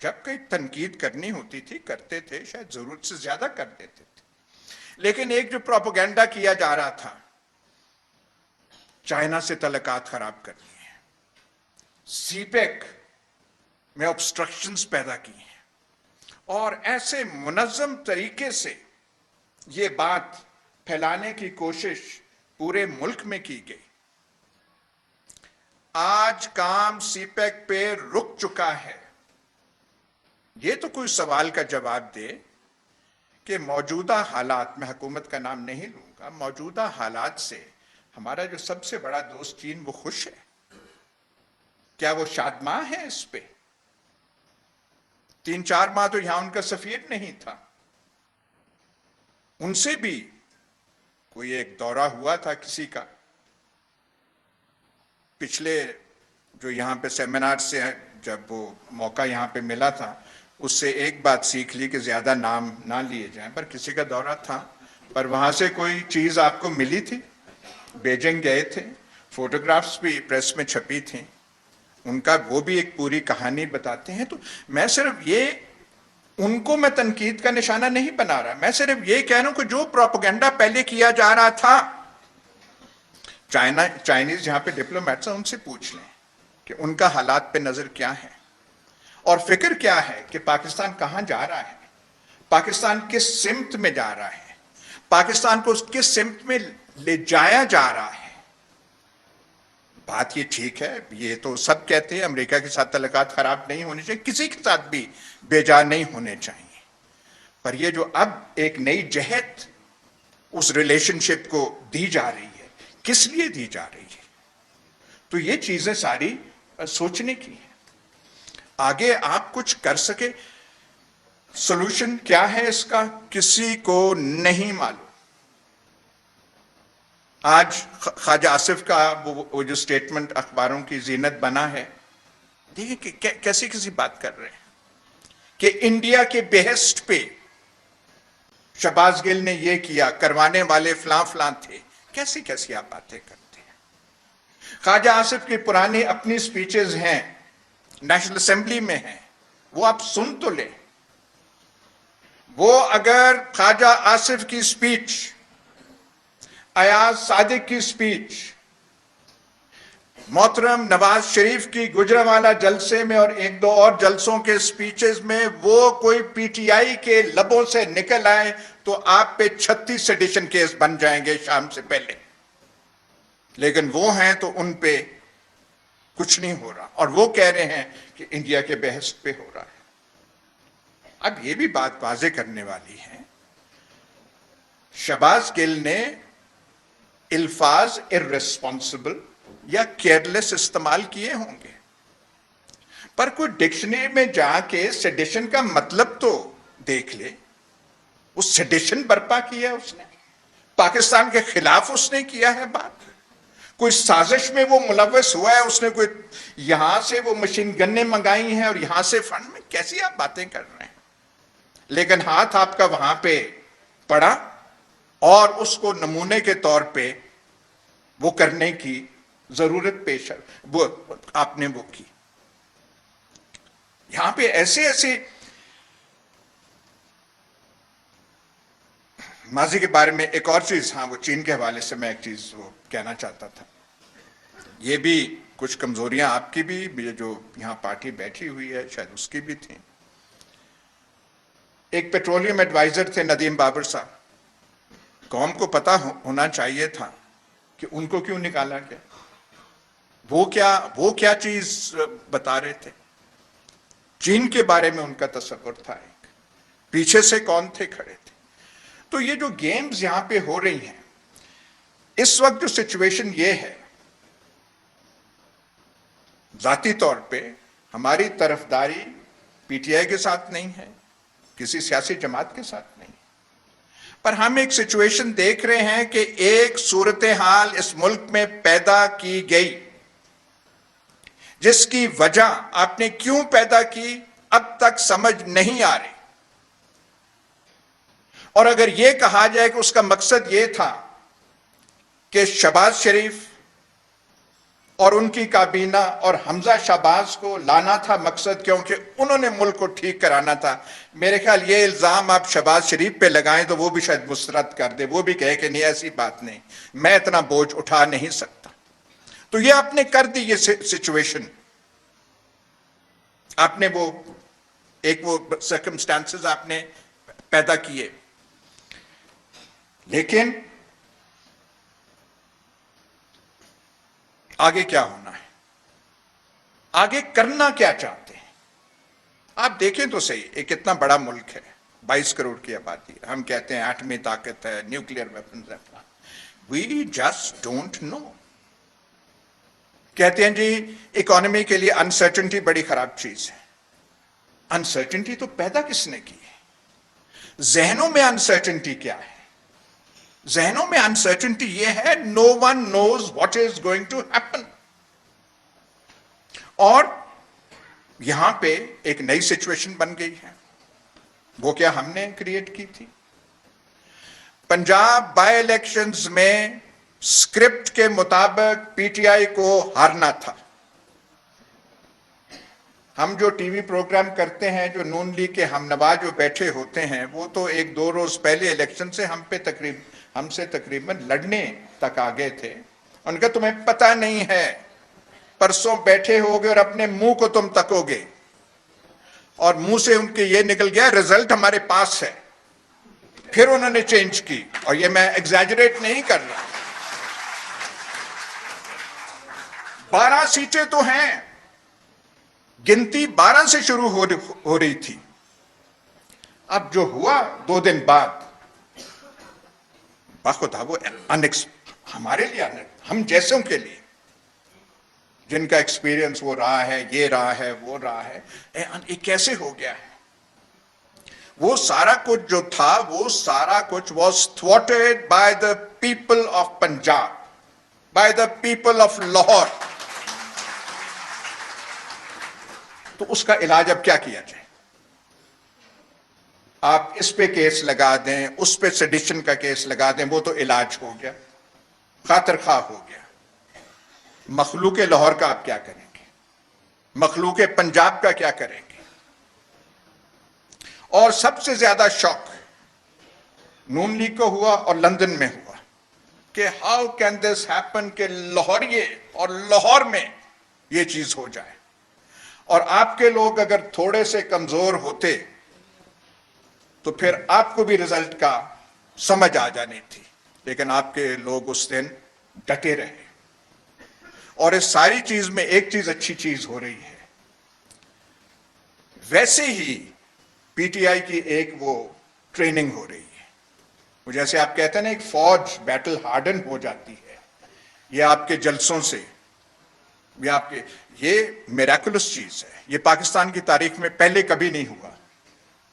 جب کہیں تنقید کرنی ہوتی تھی کرتے تھے, شاید ضرورت سے زیادہ کر دیتے تھے, لیکن ایک جو پروپیگنڈا کیا جا رہا تھا, چائنا سے تعلقات خراب کرنی ہے, سی پیک میں obstructions پیدا کی ہیں, اور ایسے منظم طریقے سے یہ بات پھیلانے کی کوشش پورے ملک میں کی گئی. آج کام سی پیک پہ رک چکا ہے. یہ تو کوئی سوال کا جواب دے کہ موجودہ حالات, میں حکومت کا نام نہیں لوں گا, موجودہ حالات سے ہمارا جو سب سے بڑا دوست چین وہ خوش ہے؟ کیا وہ شادماں ہے اس پہ؟ 3-4 ماہ تو یہاں ان کا سفیر نہیں تھا. ان سے بھی کوئی ایک دورہ ہوا تھا کسی کا, پچھلے جو یہاں پہ سیمینار سے جب وہ موقع یہاں پہ ملا تھا, اس سے ایک بات سیکھ لی کہ زیادہ نام نہ لیے جائیں, پر کسی کا دورہ تھا, پر وہاں سے کوئی چیز آپ کو ملی تھی؟ بیجنگ گئے تھے, فوٹوگرافز بھی پریس میں چھپی تھیں, ان کا وہ بھی ایک پوری کہانی بتاتے ہیں. تو میں صرف یہ ان کو میں تنقید کا نشانہ نہیں بنا رہا, میں صرف یہ کہہ رہا ہوں کہ جو پروپیگنڈا پہلے کیا جا رہا تھا, چائنیز جہاں پہ ڈپلومیٹس ہیں ان سے پوچھ لیں کہ ان کا حالات پہ نظر کیا ہے اور فکر کیا ہے کہ پاکستان کہاں جا رہا ہے, پاکستان کس سمت میں جا رہا ہے, پاکستان کو کس سمت میں لے جایا جا رہا ہے. بات یہ ٹھیک ہے, یہ تو سب کہتے ہیں امریکہ کے ساتھ تعلقات خراب نہیں ہونے چاہیے, کسی کے ساتھ بھی بیجا نہیں ہونے چاہیے, پر یہ جو اب ایک نئی جہت اس ریلیشن شپ کو دی جا رہی ہے, کس لیے دی جا رہی ہے, تو یہ چیزیں ساری سوچنے کی ہیں. آگے آپ کچھ کر سکے, سولوشن کیا ہے اس کا کسی کو نہیں معلوم. آج خواجہ آصف کا وہ جو سٹیٹمنٹ اخباروں کی زینت بنا ہے, دیکھیں کہ کیسی کسی بات کر رہے ہیں کہ انڈیا کے بیہسٹ پہ شہباز گل نے یہ کیا, کروانے والے فلاں فلاں تھے. کیسی کیسی آپ باتیں کرتے ہیں. خواجہ آصف کی پرانی اپنی سپیچز ہیں, نیشنل اسمبلی میں ہیں, وہ آپ سن تو لیں. وہ اگر خواجہ آصف کی سپیچ, ایاز صادق کی سپیچ, محترم نواز شریف کی گجرانوالہ جلسے میں اور 1-2 اور جلسوں کے سپیچز میں وہ کوئی پی ٹی آئی کے لبوں سے نکل آئے تو آپ پہ 36 سیڈیشن کیس بن جائیں گے شام سے پہلے. لیکن وہ ہیں تو ان پہ کچھ نہیں ہو رہا, اور وہ کہہ رہے ہیں کہ انڈیا کے بحث پہ ہو رہا ہے. اب یہ بھی بات واضح کرنے والی ہے, شہباز گل نے الفاظ irresponsible یا کیئرلیس استعمال کیے ہوں گے, پر کوئی ڈکشنری میں جا کے سیڈیشن کا مطلب تو دیکھ لے. وہ سیڈیشن برپا کیا ہے اس نے, پاکستان کے خلاف اس نے کیا ہے بات, کوئی سازش میں وہ ملوث ہوا ہے, اس نے کوئی یہاں سے وہ مشین گنیں منگائی ہیں اور یہاں سے فنڈ میں, کیسی آپ باتیں کر رہے ہیں. لیکن ہاتھ آپ کا وہاں پہ پڑا اور اس کو نمونے کے طور پہ وہ کرنے کی ضرورت پیش ہے, وہ آپ نے وہ کی. یہاں پہ ایسے ماضی کے بارے میں ایک اور چیز, ہاں وہ چین کے حوالے سے میں ایک چیز وہ کہنا چاہتا تھا. یہ بھی کچھ کمزوریاں آپ کی بھی, جو یہاں پارٹی بیٹھی ہوئی ہے شاید اس کی بھی تھیں. ایک پیٹرولیم ایڈوائزر تھے ندیم بابر صاحب, قوم کو پتا ہونا چاہیے تھا کہ ان کو کیوں نکالا گیا, وہ کیا چیز بتا رہے تھے. چین کے بارے میں ان کا تصور تھا, ایک پیچھے سے کون تھے کھڑے تھے. تو یہ جو گیمز یہاں پہ ہو رہی ہیں, اس وقت جو سچویشن یہ ہے, ذاتی طور پہ ہماری طرفداری پی ٹی آئی کے ساتھ نہیں ہے, کسی سیاسی جماعت کے ساتھ نہیں, پر ہم ایک سچویشن دیکھ رہے ہیں کہ ایک صورتحال اس ملک میں پیدا کی گئی, جس کی وجہ آپ نے کیوں پیدا کی اب تک سمجھ نہیں آ رہی. اور اگر یہ کہا جائے کہ اس کا مقصد یہ تھا کہ شہباز شریف اور ان کی کابینہ اور حمزہ شہباز کو لانا تھا مقصد، کیونکہ انہوں نے ملک کو ٹھیک کرانا تھا۔ میرے خیال یہ الزام آپ شہباز شریف پہ لگائیں تو وہ بھی شاید مسترد کر دے، وہ بھی کہے کہ نہیں ایسی بات نہیں، میں اتنا بوجھ اٹھا نہیں سکتا۔ تو یہ آپ نے کر دی، یہ سچویشن آپ نے وہ سرکمسٹانسز آپ نے پیدا کیے، لیکن آگے کیا ہونا ہے، آگے کرنا کیا چاہتے ہیں؟ آپ دیکھیں تو صحیح، ایک اتنا بڑا ملک ہے، 22 کروڑ کی آبادی، ہم کہتے ہیں ایٹمی طاقت ہے، نیوکلیئر ویپنز ہے، وی جسٹ ڈونٹ نو۔ کہتے ہیں جی اکانومی کے لیے انسرٹنٹی بڑی خراب چیز ہے۔ انسرٹنٹی تو پیدا کس نے کی ہے؟ ذہنوں میں انسرٹنٹی کیا ہے؟ ذہنوں میں انسرٹنٹی یہ ہے no one knows what is going to happen. اور یہاں پہ ایک نئی سچویشن بن گئی ہے، وہ کیا ہم نے کریٹ کی تھی؟ پنجاب بائی الیکشنز میں اسکرپٹ کے مطابق پی ٹی آئی کو ہارنا تھا۔ ہم جو ٹی وی پروگرام کرتے ہیں، جو نون لیگ کے ہم نوا جو بیٹھے ہوتے ہیں، وہ تو ایک دو روز پہلے الیکشن سے ہم سے تقریباً لڑنے تک آگے تھے۔ ان کا تمہیں پتہ نہیں ہے، پرسوں بیٹھے ہوگے اور اپنے منہ کو تم تکو گے، اور منہ سے ان کے یہ نکل گیا رزلٹ ہمارے پاس ہے۔ پھر انہوں نے چینج کی، اور یہ میں ایگزیجریٹ نہیں کر رہا۔ 12 سیٹیں تو ہیں، گنتی 12 سے شروع ہو رہی تھی۔ اب جو ہوا 2 دن بعد، بخدا وہ ہمارے لیے، ہم جیسوں کے لیے جن کا ایکسپیرینس وہ رہا ہے، یہ رہا ہے، وہ رہا ہے، یہ کیسے ہو گیا ہے؟ وہ سارا کچھ جو تھا، وہ سارا کچھ was thwarted by the people of Punjab, by the people of Lahore۔ تو اس کا علاج اب کیا کیا جائے؟ آپ اس پہ کیس لگا دیں، اس پہ سیڈیشن کا کیس لگا دیں، وہ تو علاج ہو گیا، خاطر خواہ ہو گیا۔ مخلوق لاہور کا آپ کیا کریں گے؟ مخلوق پنجاب کا کیا کریں گے؟ اور سب سے زیادہ شوق نون لیگ کو ہوا اور لندن میں ہوا کہ ہاؤ کین دس ہیپن کہ لاہوریے اور لاہور میں یہ چیز ہو جائے۔ اور آپ کے لوگ اگر تھوڑے سے کمزور ہوتے تو پھر آپ کو بھی رزلٹ کا سمجھ آ جانی تھی، لیکن آپ کے لوگ اس دن ڈٹے رہے۔ اور اس ساری چیز میں ایک چیز اچھی چیز ہو رہی ہے، ویسے ہی پی ٹی آئی کی ایک وہ ٹریننگ ہو رہی ہے، وہ جیسے آپ کہتے ہیں نا ایک فوج بیٹل ہارڈن ہو جاتی ہے، یہ آپ کے جلسوں سے، یہ میراکولس چیز ہے۔ یہ پاکستان کی تاریخ میں پہلے کبھی نہیں ہوا،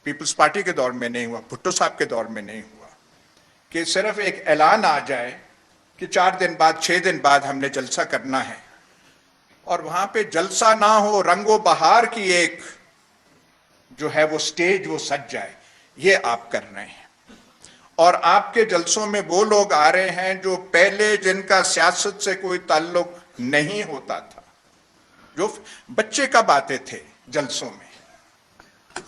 پیپلز پارٹی کے دور میں نہیں ہوا، بھٹو صاحب کے دور میں نہیں ہوا، کہ صرف ایک اعلان آ جائے کہ 4 دن بعد 6 دن بعد ہم نے جلسہ کرنا ہے، اور وہاں پہ جلسہ نہ ہو، رنگ و بہار کی ایک جو ہے وہ سٹیج وہ سج جائے، یہ آپ کر رہے ہیں۔ اور آپ کے جلسوں میں وہ لوگ آ رہے ہیں جو پہلے جن کا سیاست سے کوئی تعلق نہیں ہوتا تھا، جو بچے کب آتے تھے جلسوں میں،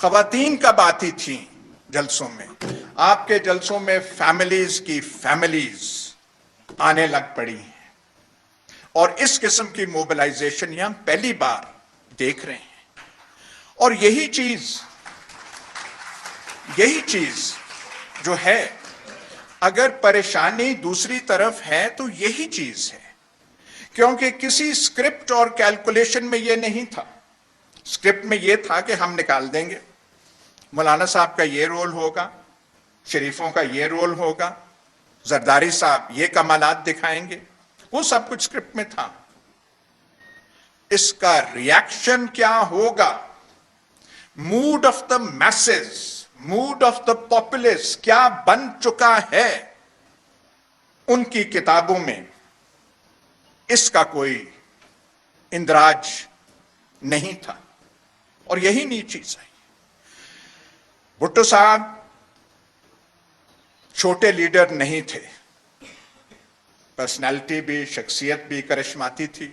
خواتین کب آتی تھیں جلسوں میں، آپ کے جلسوں میں فیملیز کی فیملیز آنے لگ پڑی ہیں، اور اس قسم کی موبلائزیشن یہ ہم پہلی بار دیکھ رہے ہیں۔ اور یہی چیز جو ہے، اگر پریشانی دوسری طرف ہے تو یہی چیز ہے، کیونکہ کسی سکرپٹ اور کیلکولیشن میں یہ نہیں تھا۔ سکرپٹ میں یہ تھا کہ ہم نکال دیں گے، مولانا صاحب کا یہ رول ہوگا، شریفوں کا یہ رول ہوگا، زرداری صاحب یہ کمالات دکھائیں گے، وہ سب کچھ سکرپٹ میں تھا۔ اس کا ریاکشن کیا ہوگا، mood of the masses, mood of the populace کیا بن چکا ہے ان کی کتابوں میں، اس کا کوئی اندراج نہیں تھا، اور یہی نئی چیز ہے۔ بھٹو صاحب چھوٹے لیڈر نہیں تھے، پرسنالٹی بھی، شخصیت بھی کرشماتی تھی،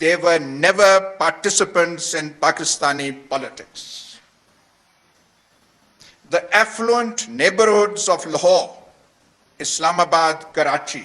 they were never participants in Pakistani politics. The affluent neighborhoods of Lahore, Islamabad, Karachi,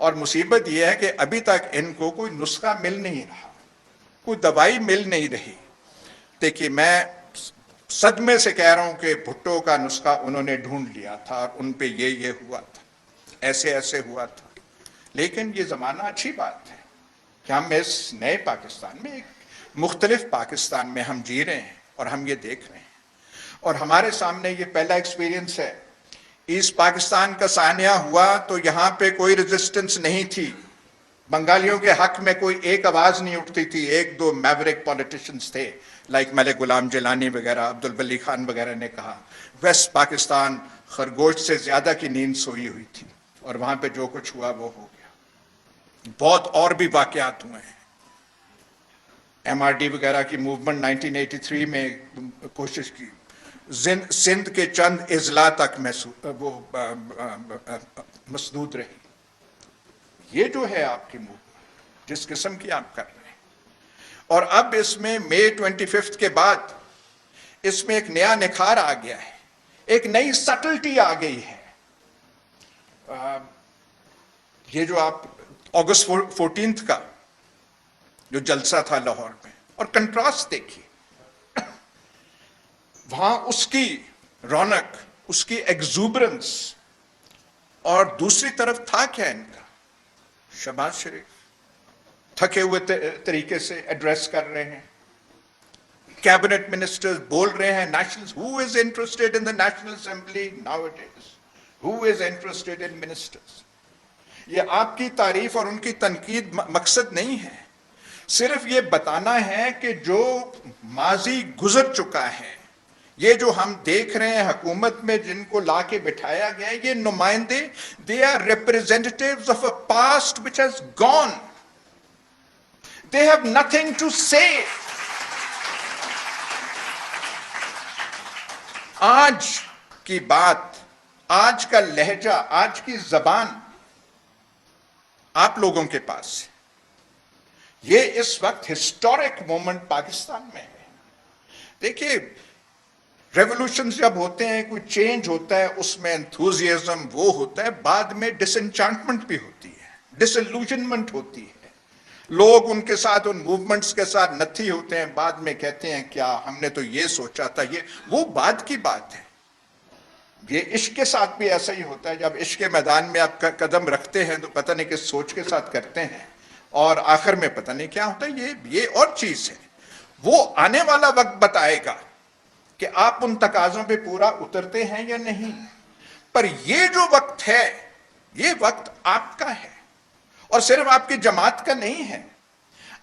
اور مصیبت یہ ہے کہ ابھی تک ان کو کوئی نسخہ مل نہیں رہا, کوئی دوائی مل نہیں رہی. دیکھیے میں صدمے سے کہہ رہا ہوں کہ بھٹو کا نسخہ انہوں نے ڈھونڈ لیا تھا اور ان پہ یہ ہوا تھا, ایسے ایسے ہوا تھا. لیکن یہ زمانہ اچھی بات ہے کہ ہم اس نئے پاکستان میں, ایک مختلف پاکستان میں ہم جی رہے ہیں اور ہم یہ دیکھ رہے ہیں. اور ہمارے سامنے یہ پہلا ایکسپیرینس ہے. ایسٹ پاکستان کا سانحہ ہوا تو یہاں پہ کوئی ریزسٹنس نہیں تھی, بنگالیوں کے حق میں کوئی ایک آواز نہیں اٹھتی تھی. ایک دو میوریک پولیٹیشنز تھے لائک ملک غلام جیلانی وغیرہ, عبد البلی خان وغیرہ نے کہا ویسٹ پاکستان خرگوش سے زیادہ کی نیند سوئی ہوئی تھی, اور وہاں پہ جو کچھ ہوا وہ ہو گیا. بہت اور بھی واقعات ہوئے ہیں. ایم آر ڈی وغیرہ کی موومنٹ 1983 میں کوشش کی, سندھ کے چند اضلاع تک وہ مسدود رہی. یہ جو ہے آپ کی موومنٹ جس قسم کی آپ کر رہے ہیں, اور اب اس میں مئی 25 کے بعد اس میں ایک نیا نکھار آ گیا ہے, ایک نئی سٹلٹی آ گئی ہے. یہ جو آپ اگست 14 کا جو جلسہ تھا لاہور میں, اور کنٹراسٹ دیکھیے, وہاں اس کی رونق, اس کی ایگزوبرنس, اور دوسری طرف تھا کیا ان کا, شہباز شریف تھکے ہوئے طریقے سے ایڈریس کر رہے ہیں, کیبنٹ منسٹرز بول رہے ہیں national, who is interested in the National Assembly nowadays, who is interested in ministers. یہ آپ کی تعریف اور ان کی تنقید مقصد نہیں ہے, صرف یہ بتانا ہے کہ جو ماضی گزر چکا ہے, یہ جو ہم دیکھ رہے ہیں حکومت میں جن کو لا کے بٹھایا گیا ہے, یہ نمائندے, they are representatives of a past which has gone. They have nothing to say. آج کی بات, آج کا لہجہ, آج کی زبان آپ لوگوں کے پاس ہے. یہ اس وقت ہسٹورک مومنٹ پاکستان میں ہے. دیکھیے ریولوشنز جب ہوتے ہیں, کوئی چینج ہوتا ہے, اس میں انتھوزیازم وہ ہوتا ہے, بعد میں ڈس انچانٹمنٹ بھی ہوتی ہے, ڈس الوژنمنٹ ہوتی ہے. لوگ ان کے ساتھ, ان موومنٹس کے ساتھ نتھی ہوتے ہیں, بعد میں کہتے ہیں کیا ہم نے تو یہ سوچا تھا, وہ بعد کی بات ہے. یہ عشق کے ساتھ بھی ایسا ہی ہوتا ہے, جب عشق کے میدان میں آپ قدم رکھتے ہیں تو پتہ نہیں کس سوچ کے ساتھ کرتے ہیں, اور آخر میں پتہ نہیں کیا ہوتا ہے. یہ اور چیز ہے, وہ آنے والا وقت بتائے گا کہ آپ ان تقاضوں پہ پورا اترتے ہیں یا نہیں. پر یہ جو وقت ہے, یہ وقت آپ کا ہے, اور صرف آپ کی جماعت کا نہیں ہے.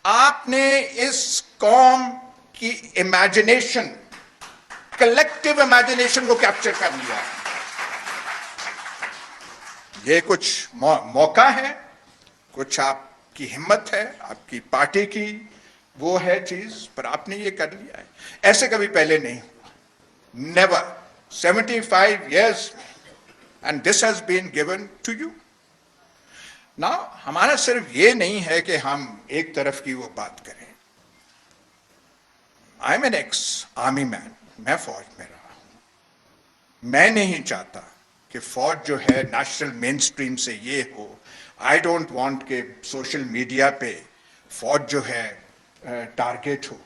آپ نے اس قوم کی امیجنیشن, کلیکٹیو امیجنیشن کو کیپچر کر لیا ہے. یہ کچھ موقع ہے, کچھ آپ کی ہمت ہے, آپ کی پارٹی کی وہ ہے چیز, پر آپ نے یہ کر لیا ہے. ایسے کبھی پہلے نہیں ہوا, never, 75 years, and this has been given to you. Now, ہمارا صرف یہ نہیں ہے کہ ہم ایک طرف کی وہ بات کریں. I'm an ex-army man, میں فوج میں رہا ہوں. میں نہیں چاہتا کہ فوج جو ہے نیشنل مین سٹریم سے یہ ہو. I don't want کہ سوشل میڈیا پہ فوج جو ہے ٹارگیٹ ہو.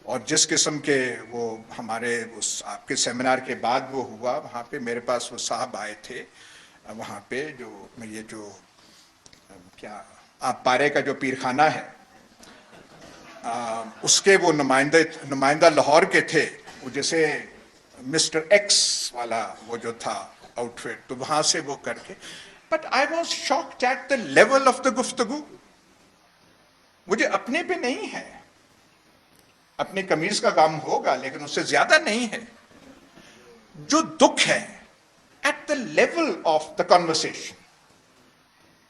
اور جس قسم کے وہ ہمارے آپ کے سیمینار کے بعد وہ ہوا, وہاں پہ میرے پاس وہ صاحب آئے تھے, وہاں پہ جو کیا آپ پارے کا جو پیرخانہ ہے, اس کے وہ نمائندہ لاہور کے تھے, وہ جیسے مسٹر ایکس والا وہ جو تھا آؤٹ فٹ, تو وہاں سے وہ کر کے. But I was shocked at the level of the گفتگو. مجھے اپنے پہ نہیں ہے, اپنی قمیض کا کام ہوگا لیکن اس سے زیادہ نہیں ہے. جو دکھ ہے at the level of the conversation,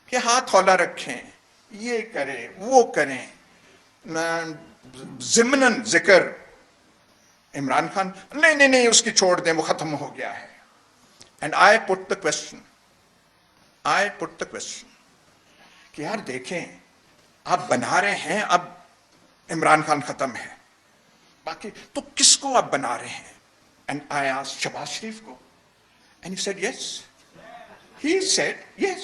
کہ ہاتھ ہولا رکھیں, یہ کریں وہ کریں, ضمناً ذکر عمران خان, نہیں اس کی چھوڑ دیں, وہ ختم ہو گیا ہے. And I put the question کہ یار دیکھیں, آپ بنا رہے ہیں, اب عمران خان ختم ہے, باقی تو کس کو آپ بنا رہے ہیں؟ اینڈ آئی آسکڈ شہباز شریف کو, and he said yes. He said yes.